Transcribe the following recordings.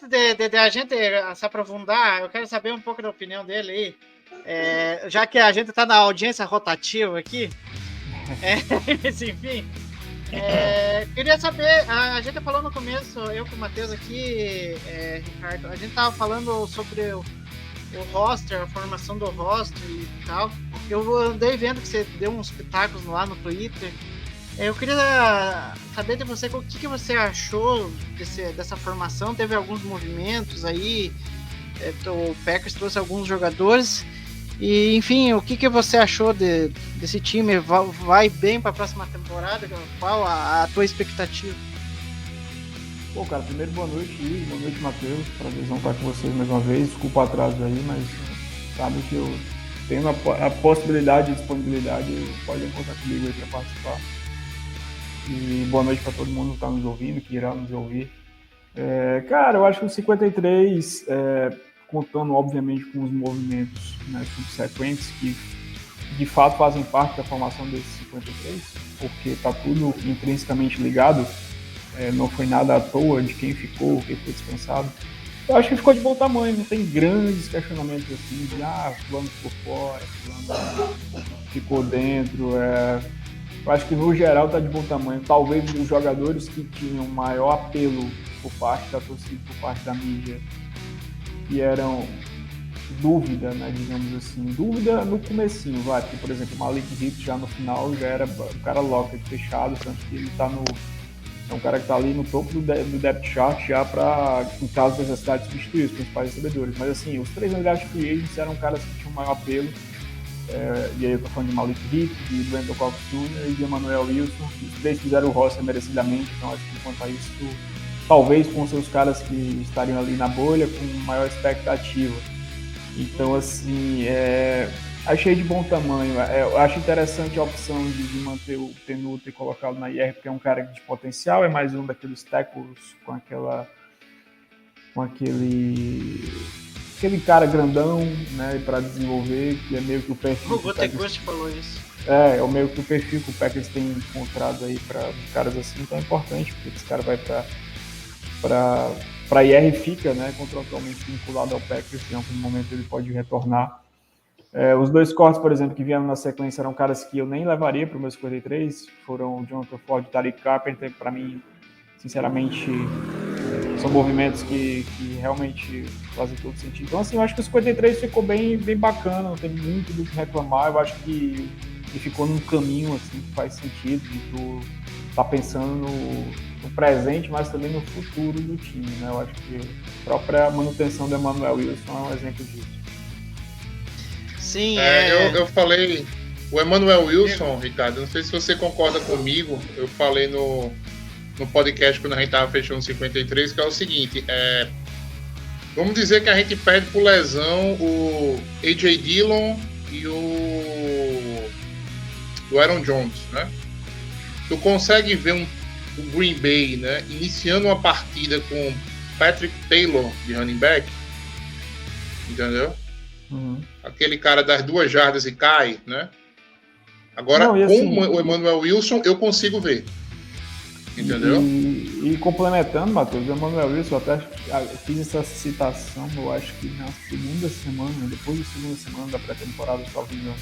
de a gente se aprofundar, eu quero saber um pouco da opinião dele aí. Já que a gente está na audiência rotativa aqui, mas enfim, queria saber, a gente falou no começo, eu com o Matheus aqui, Ricardo, a gente estava falando sobre o roster, a formação do roster e tal. Eu andei vendo que você deu uns pitacos lá no Twitter. Eu queria saber de você o que você achou dessa formação. Teve alguns movimentos aí, o Packers trouxe alguns jogadores. E, enfim, o que você achou desse time? Vai bem para a próxima temporada? Qual a tua expectativa? Pô, cara, primeiro boa noite, Igor, boa noite, Matheus. Prazer estar com vocês mais uma vez. Desculpa o atraso aí, mas sabe que eu tenho a possibilidade e disponibilidade, podem contar comigo aí para participar. E boa noite para todo mundo que está nos ouvindo, que irá nos ouvir. Cara, eu acho que o 53, contando obviamente com os movimentos, né, subsequentes, que de fato fazem parte da formação desse 53, porque está tudo intrinsecamente ligado, não foi nada à toa de quem ficou, quem foi dispensado. Eu acho que ficou de bom tamanho, não tem grandes questionamentos assim, de fulano ficou fora, fulano ficou dentro. Eu acho que no geral está de bom tamanho. Talvez os jogadores que tinham maior apelo por parte da torcida, por parte da mídia, que eram dúvida, né, digamos assim. Dúvida no comecinho, porque, por exemplo, o Malik Hicks já no final já era um cara locker, fechado, tanto que ele está é um cara que está ali no topo do depth chart já para, em caso de necessidade, substituir os principais recebedores. Mas assim, os três unidades free agents eram caras que tinham maior apelo. E aí eu tô falando de Malik Hicks, de Brandon Cox Jr. e de Emmanuel Wilson. Os três fizeram o roster merecidamente, então acho que quanto a isso, talvez com seus caras que estariam ali na bolha com maior expectativa. Então, assim, achei de bom tamanho. Eu acho interessante a opção de manter o Tenuta e colocá-lo na IR, porque é um cara de potencial, é mais um daqueles tackles com aquele cara grandão, né, para desenvolver, que é meio que o perfil. O Gutekunst falou isso. É meio que o perfil que o Packers tem encontrado aí para caras assim, então é importante, porque esse cara vai para IR e fica, né, contratualmente vinculado ao Packers, em algum momento ele pode retornar. Os dois cortes, por exemplo, que vieram na sequência eram caras que eu nem levaria para o meu 53, foram o Jonathan Ford e Tariq Carpenter. Para mim, sinceramente, são movimentos que realmente fazem todo sentido. Então, assim, eu acho que o 53 ficou bem bacana, não tem muito do que reclamar. Eu acho que ele ficou num caminho assim, que faz sentido, de tu tá pensando no presente, mas também no futuro do time, né? Eu acho que a própria manutenção do Emmanuel Wilson é um exemplo disso. Sim, eu falei, o Emmanuel Wilson, Ricardo, não sei se você concorda comigo, eu falei no podcast quando a gente estava fechando 53, que é o seguinte, vamos dizer que a gente perde por lesão o A.J. Dillon e o Aaron Jones, né? Tu consegue ver o Green Bay, né, iniciando uma partida com Patrick Taylor de running back, entendeu? Uhum. Aquele cara das 2 jardas e cai, né? Agora, assim, com o Emmanuel Wilson, eu consigo ver. Entendeu? E complementando, Matheus, o Emmanuel Wilson, eu até fiz essa citação, eu acho que na segunda semana, depois da segunda semana da pré-temporada, salvo engano.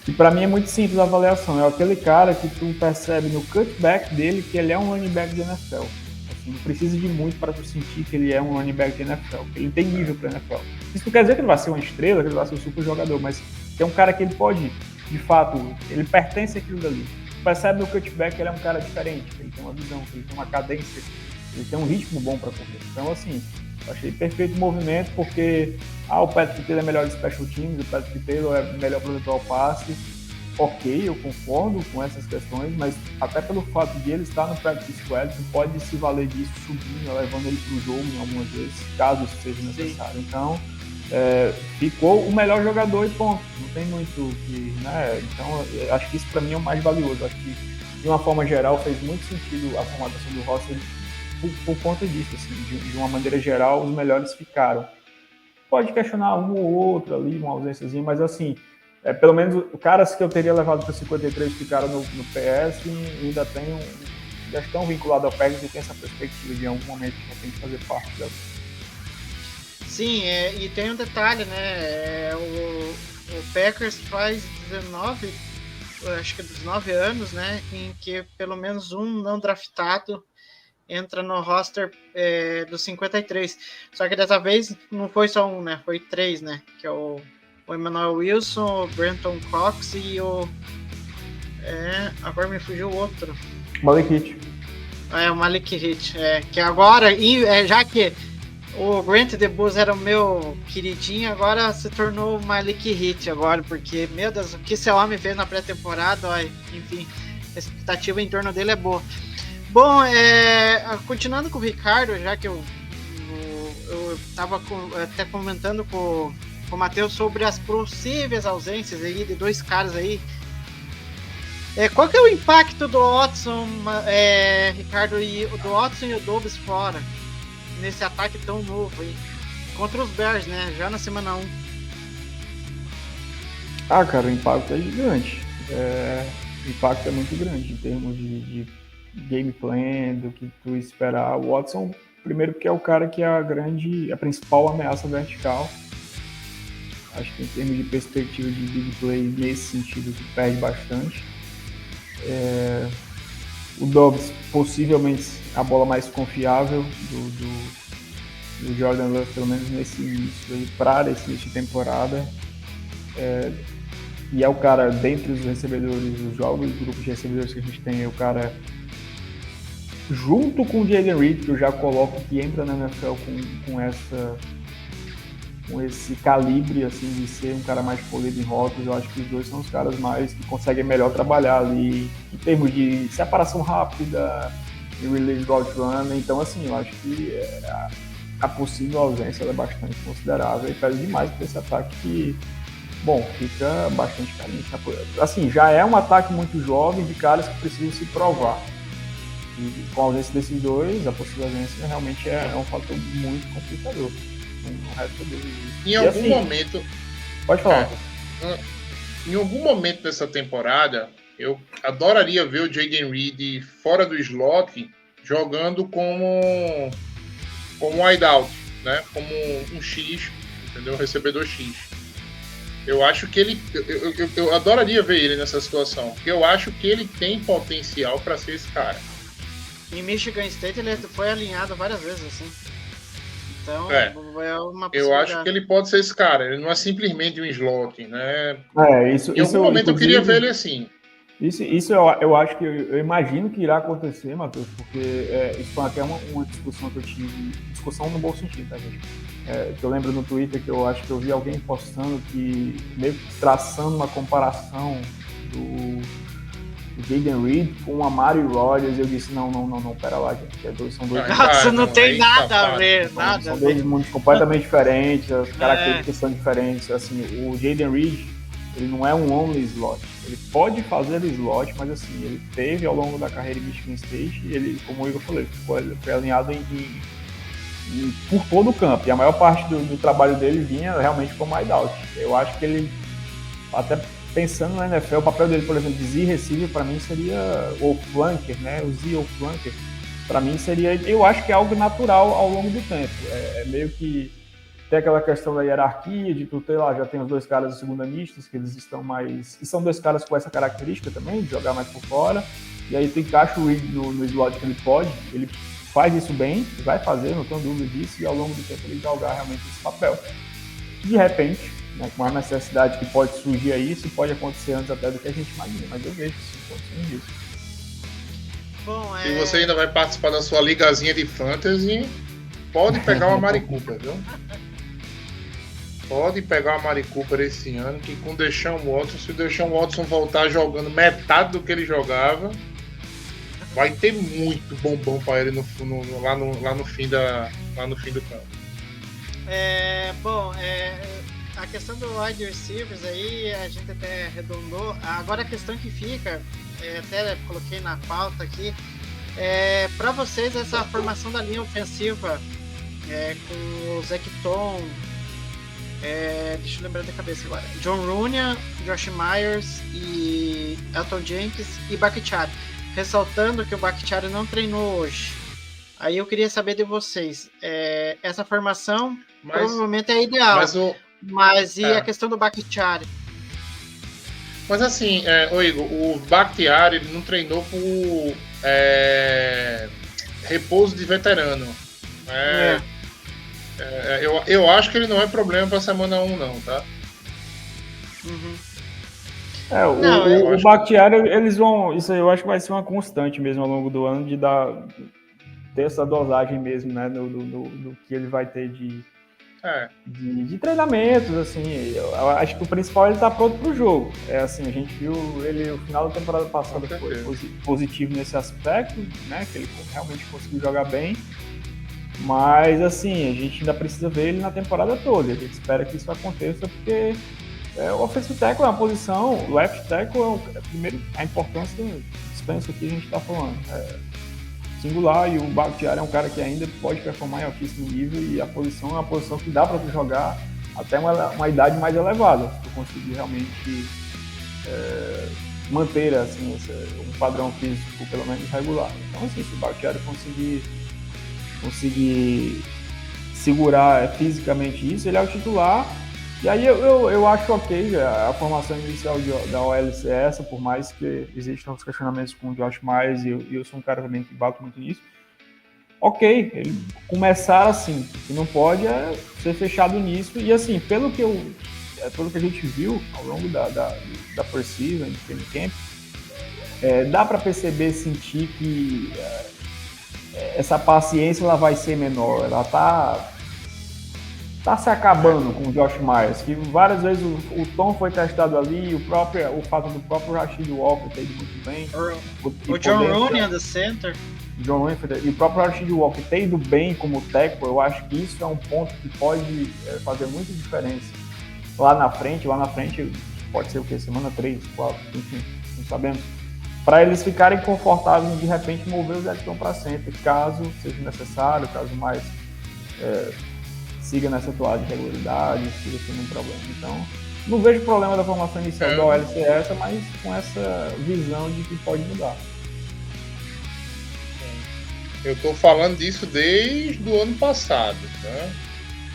E para mim é muito simples a avaliação. É aquele cara que tu percebe no cutback dele que ele é um running back de NFL. Assim, não precisa de muito para tu sentir que ele é um running back de NFL. Ele tem nível para NFL. Isso não quer dizer que ele vai ser uma estrela, que ele vai ser um super jogador, mas é um cara que ele pode, de fato, ele pertence àquilo dali. Tu percebe no cutback que ele é um cara diferente, que ele tem uma visão, que ele tem uma cadência, ele tem um ritmo bom para correr. Então, assim, eu achei perfeito o movimento, porque o Patrick Taylor é melhor de special teams, o Patrick Taylor é melhor para o passe. Ok, eu concordo com essas questões, mas até pelo fato de ele estar no practice squad, tu pode se valer disso subindo, levando ele para o jogo em algumas vezes, caso isso seja necessário. Sim. Então, ficou o melhor jogador e ponto. Não tem muito que, né? Então, acho que isso para mim é o mais valioso. Acho que, de uma forma geral, fez muito sentido a formatação do roster por conta disso, assim, de uma maneira geral, os melhores ficaram. Pode questionar um ou outro ali, uma ausênciazinha, mas assim, pelo menos os caras que eu teria levado para 53 ficaram no PS e ainda já estão vinculados ao PEGS e tem essa perspectiva de em algum momento que tem que fazer parte dela. Sim, e tem um detalhe, né? O Packers faz 19, acho que 19 anos, né? Em que pelo menos um não draftado entra no roster dos 53. Só que dessa vez não foi só um, né? Foi 3, né? Que é o Emmanuel Wilson, o Brenton Cox e o... agora me fugiu o outro. Malik Hit. O Malik Hit. Que agora, já que o Grant DeBus era o meu queridinho, agora se tornou o Malik Hit agora, porque, meu Deus, o que esse homem fez na pré-temporada, enfim, a expectativa em torno dele é boa. Bom, continuando com o Ricardo, já que eu estava até comentando com o Matheus sobre as possíveis ausências aí de 2 caras aí. Qual que é o impacto do Watson, Ricardo, do Watson e o Dobbs fora, nesse ataque tão novo aí, contra os Bears, né, já na semana 1? Cara, o impacto é gigante. O impacto é muito grande em termos de game plan, do que tu esperar. O Watson, primeiro porque é o cara que é a principal ameaça vertical. Acho que em termos de perspectiva de big play, nesse sentido, tu perde bastante. O Dobbs, possivelmente a bola mais confiável do Jordan Love, pelo menos nesse início aí, para esse início de temporada. E é o cara, dentre os recebedores, os jogos, grupos de recebedores que a gente tem, é o cara, junto com o Jayden Reed, que eu já coloco que entra na NFL com esse calibre, assim, de ser um cara mais polido em rotas. Eu acho que os dois são os caras mais que conseguem melhor trabalhar ali em termos de separação rápida e release route run. Então, assim, eu acho que a possível ausência é bastante considerável e pesa demais para esse ataque que, bom, fica bastante carente. Assim, já é um ataque muito jovem de caras que precisam se provar. E com a ausência desses dois, a possível ausência realmente é um fator muito complicador. Em algum momento. Pode falar. Em algum momento dessa temporada, eu adoraria ver o Jayden Reed fora do slot, jogando como wideout, né? Como um X, entendeu? Recebedor X. Eu acho que ele. Eu adoraria ver ele nessa situação, porque eu acho que ele tem potencial para ser esse cara. Em Michigan State ele foi alinhado várias vezes, assim. Então, é uma possibilidade. Eu acho que ele pode ser esse cara. Ele não é simplesmente um slot, né? Isso, em algum momento eu queria ver ele assim. Isso eu acho que eu imagino que irá acontecer, Matheus, porque isso foi até uma discussão que eu tive, discussão no bom sentido, tá, gente? Que eu lembro no Twitter que eu acho que eu vi alguém postando que, meio que traçando uma comparação do Jayden Reed com o Amari Rodgers, eu disse, não, pera lá, gente, são dois... Nossa, não tem nada a ver, nada. São dois mundos completamente diferentes, as características são diferentes, assim, o Jayden Reed, ele não é um only slot, ele pode fazer slot, mas assim, ele teve ao longo da carreira em Michigan State, ele, como o Igor falou, foi alinhado por todo o campo, e a maior parte do trabalho dele vinha realmente como wideout. Eu acho que ele, até pensando na NFL, o papel dele, por exemplo, de Z receiver, para mim seria o flanker, né? O Z ou flanker, para mim seria, eu acho que é algo natural ao longo do tempo. É meio que tem aquela questão da hierarquia, de tu ter lá, já tem os dois caras de segunda mistos, que eles estão mais, e são dois caras com essa característica também, de jogar mais por fora, e aí tu encaixa o Reed no slot que ele pode, ele faz isso bem, vai fazer, não tenho dúvida disso, e ao longo do tempo ele jogar realmente esse papel. De repente, né, com a necessidade que pode surgir aí, isso pode acontecer antes até do que a gente imagina, mas eu vejo sim, acontecendo disso. Bom, Se você ainda vai participar da sua ligazinha de fantasy, pode pegar uma Amari Cooper, viu? Pode pegar uma Amari Cooper esse ano, que com o Deshaun Watson, se o Deshaun Watson voltar jogando metade do que ele jogava, vai ter muito bombom para ele lá no fim do campo. A questão do wide receivers aí, a gente até arredondou. Agora a questão que fica, até coloquei na pauta aqui, para vocês essa formação da linha ofensiva com o Zecton, deixa eu lembrar da cabeça agora, John Runyan, Josh Myers e Elton Jenkins e Bakhtiari. Ressaltando que o Bakhtiari não treinou hoje. Aí eu queria saber de vocês, essa formação provavelmente é ideal. Mas e a questão do Bakhtiari? Mas assim, Igor, o Bakhtiari ele não treinou por repouso de veterano. Eu acho que ele não é problema para semana 1, não, tá? Uhum. O Bakhtiari, eles vão. Isso aí eu acho que vai ser uma constante mesmo ao longo do ano de ter essa dosagem mesmo, né? Do que ele vai ter de treinamentos, assim. Eu acho que o principal ele tá pronto pro jogo. Assim, a gente viu ele, o final da temporada passada foi positivo nesse aspecto, né? Que ele realmente conseguiu jogar bem. Mas, assim, a gente ainda precisa ver ele na temporada toda. A gente espera que isso aconteça, porque o offensive tackle é uma posição, o left tackle primeiro, a importância dispensa que a gente está falando. Singular, e o Bakhtiari é um cara que ainda pode performar em altíssimo nível, e a posição é uma posição que dá para tu jogar até uma idade mais elevada, se tu conseguir realmente manter assim, um padrão físico pelo menos regular. Então, assim, se o Bakhtiari conseguir segurar fisicamente isso, ele é o titular. E aí eu acho ok a formação inicial da OL ser essa, por mais que existam os questionamentos com o Josh Myers, e eu sou um cara também que bato muito nisso. Ok, ele começar assim, o que não pode é ser fechado nisso, e assim, pelo que a gente viu ao longo da Preseason, do training camp, dá para perceber, sentir que essa paciência ela vai ser menor, ela tá se acabando com o Josh Myers, que várias vezes o Tom foi testado ali, o fato do próprio Rashid Walker ter ido muito bem. O John Rooney do center. John Rooney, e o próprio Rashid Walker ter ido bem como tackle, eu acho que isso é um ponto que pode fazer muita diferença lá na frente pode ser o quê? Semana 3, 4, enfim, não sabemos. Para eles ficarem confortáveis em de repente mover o Zecton para center, caso seja necessário, caso mais siga nessa toada de regularidade, siga sendo um problema. Então, não vejo problema da formação inicial da OL ser essa, mas com essa visão de que pode mudar. Eu estou falando disso desde o ano passado, né?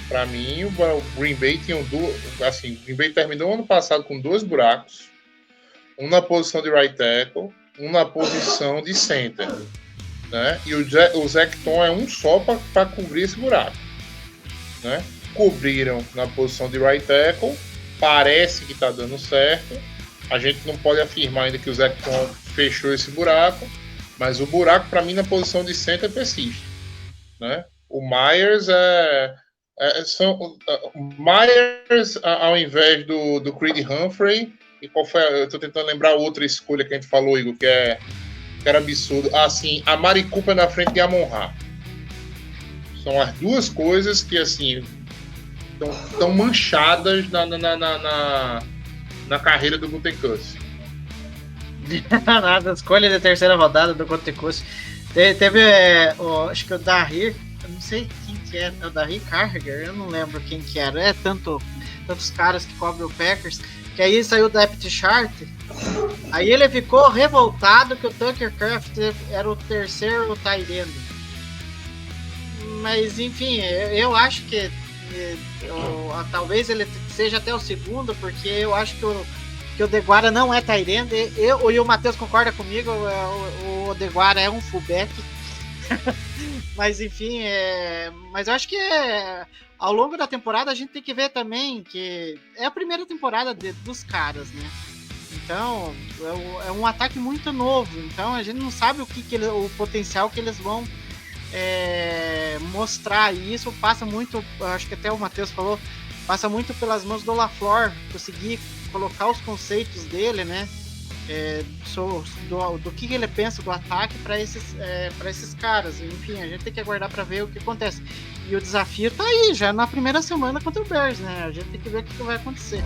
Para mim, o Green Bay tinha o Green Bay terminou o ano passado com 2 buracos, um na posição de right tackle, um na posição de center, né? E o Zecton é um só para cobrir esse buraco. Né? Cobriram na posição de right tackle, parece que está dando certo. A gente não pode afirmar ainda que o Zecton fechou esse buraco, mas o buraco para mim na posição de center persiste, né? O Myers Myers ao invés do Creed Humphrey, e qual foi? Eu estou tentando lembrar outra escolha que a gente falou, Igor, que era absurdo. Assim, a Mari Cooper na frente de Amon-Ra. São as duas coisas que, assim, estão manchadas na carreira do Gutekunst. Nada, escolha da terceira rodada do Gutekunst. Teve, acho que o Dahir, eu não sei quem que é o Dahir Carragher, eu não lembro quem que era. Tantos caras que cobrem o Packers, que aí saiu da depth chart. Aí ele ficou revoltado que o Tucker Kraft era o terceiro tight end. Mas, enfim, eu acho que talvez ele seja até o segundo, porque eu acho que o Deguara não é tight end. E o Matheus concorda comigo, o Deguara é um fullback. Mas, enfim, mas eu acho que ao longo da temporada a gente tem que ver também que é a primeira temporada dos caras, né? Então, é um ataque muito novo. Então, a gente não sabe o potencial que eles vão mostrar. E isso passa muito, acho que até o Matheus falou, passa muito pelas mãos do LaFleur, conseguir colocar os conceitos dele, né? Do que ele pensa do ataque para esses caras. Enfim, a gente tem que aguardar para ver o que acontece. E o desafio tá aí, já na primeira semana contra o Bears, né? A gente tem que ver o que vai acontecer.